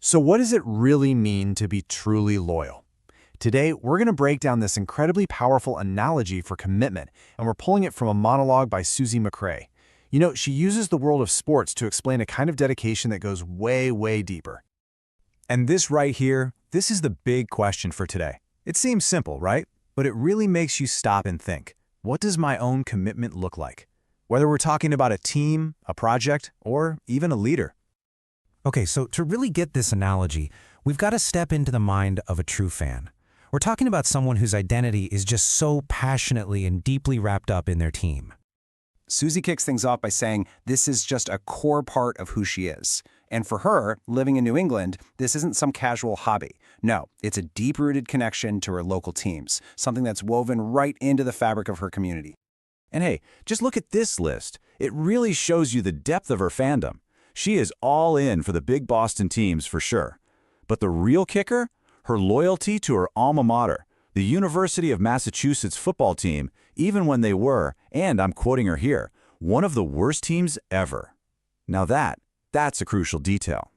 So what does it really mean to be truly loyal? Today, we're going to break down this incredibly powerful analogy for commitment, and we're pulling it from a monologue by Suzie McCray. You know, she uses the world of sports to explain a kind of dedication that goes way, way deeper. And this right here, this is the big question for today. It seems simple, right? But it really makes you stop and think. What does my own commitment look like? Whether we're talking about a team, a project, or even a leader. Okay, so to really get this analogy, we've got to step into the mind of a true fan. We're talking about someone whose identity is just so passionately and deeply wrapped up in their team. Suzie kicks things off by saying this is just a core part of who she is. And for her, living in New England, this isn't some casual hobby. No, it's a deep-rooted connection to her local teams, something that's woven right into the fabric of her community. And hey, just look at this list. It really shows you the depth of her fandom. She is all in for the big Boston teams for sure. But the real kicker? Her loyalty to her alma mater, the University of Massachusetts football team, even when they were, and I'm quoting her here, one of the worst teams ever. Now that's a crucial detail.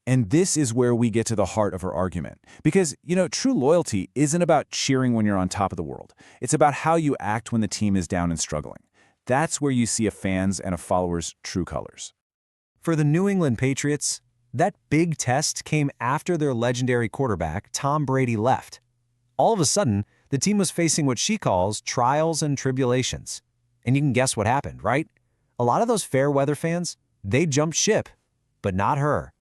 And this is where we get to the heart of her argument. Because, true loyalty isn't about cheering when you're on top of the world. It's about how you act when the team is down and struggling. That's where you see a fan's and a follower's true colors. For the New England Patriots, that big test came after their legendary quarterback, Tom Brady, left. All of a sudden, the team was facing what she calls trials and tribulations. And you can guess what happened, right? A lot of those fair weather fans, they jumped ship, but not her.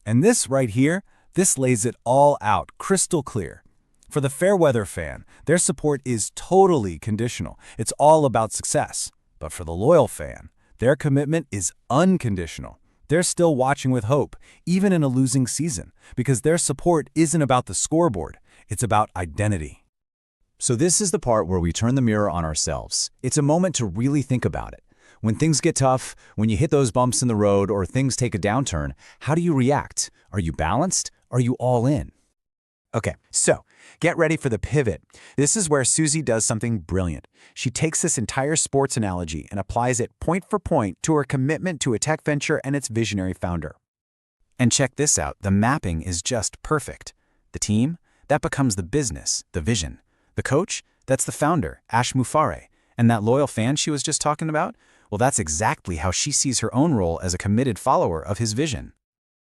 And this right here, this lays it all out crystal clear. For the fair weather fan, their support is totally conditional. It's all about success. But for the loyal fan, their commitment is unconditional. They're still watching with hope, even in a losing season, because their support isn't about the scoreboard, it's about identity. So this is the part where we turn the mirror on ourselves. It's a moment to really think about it. When things get tough, when you hit those bumps in the road or things take a downturn, how do you react? Are you balanced? Are you all in? Okay, so get ready for the pivot. This is where Suzie does something brilliant. She takes this entire sports analogy and applies it point for point to her commitment to a tech venture and its visionary founder. And check this out, the mapping is just perfect. The team, that becomes the business, the vision. The coach, that's the founder, Ash Mufareh. And that loyal fan she was just talking about, well, that's exactly how she sees her own role as a committed follower of his vision.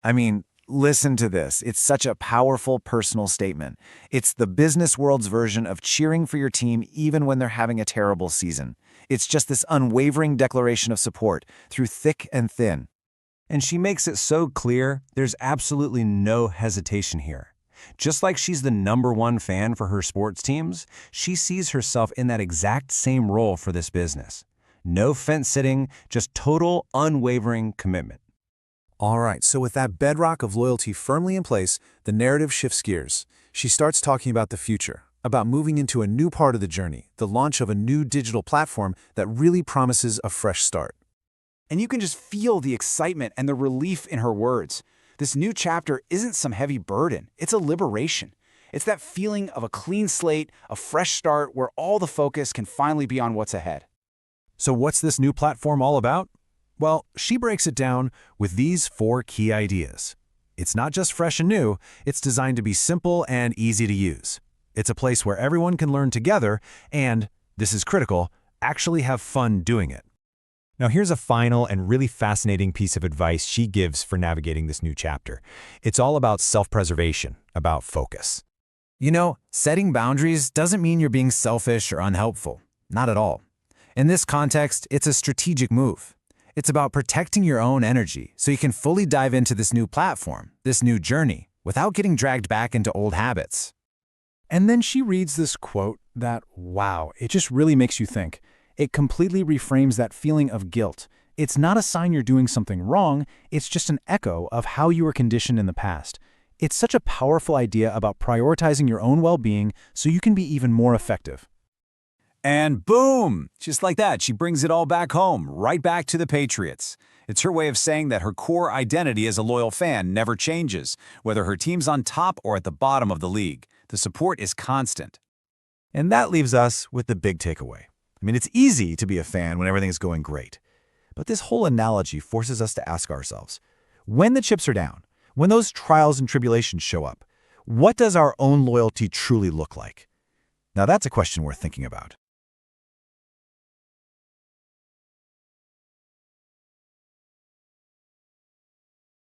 I mean, listen to this. It's such a powerful personal statement. It's the business world's version of cheering for your team even when they're having a terrible season. It's just this unwavering declaration of support through thick and thin. And she makes it so clear, there's absolutely no hesitation here. Just like she's the #1 fan for her sports teams, she sees herself in that exact same role for this business. No fence-sitting, just total, unwavering commitment. All right, so with that bedrock of loyalty firmly in place, the narrative shifts gears. She starts talking about the future, about moving into a new part of the journey, the launch of a new digital platform that really promises a fresh start. And you can just feel the excitement and the relief in her words. This new chapter isn't some heavy burden, it's a liberation. It's that feeling of a clean slate, a fresh start where all the focus can finally be on what's ahead. So what's this new platform all about? Well, she breaks it down with these 4 key ideas. It's not just fresh and new, it's designed to be simple and easy to use. It's a place where everyone can learn together and, this is critical, actually have fun doing it. Now here's a final and really fascinating piece of advice she gives for navigating this new chapter. It's all about self-preservation, about focus. You know, setting boundaries doesn't mean you're being selfish or unhelpful. Not at all. In this context, it's a strategic move. It's about protecting your own energy so you can fully dive into this new platform, this new journey, without getting dragged back into old habits. And then she reads this quote that, wow, it just really makes you think. It completely reframes that feeling of guilt. It's not a sign you're doing something wrong, it's just an echo of how you were conditioned in the past. It's such a powerful idea about prioritizing your own well-being so you can be even more effective. And boom! Just like that, she brings it all back home, right back to the Patriots. It's her way of saying that her core identity as a loyal fan never changes, whether her team's on top or at the bottom of the league. The support is constant. And that leaves us with the big takeaway. I mean, it's easy to be a fan when everything's going great. But this whole analogy forces us to ask ourselves, when the chips are down, When those trials and tribulations show up, what does our own loyalty truly look like? Now that's a question worth thinking about.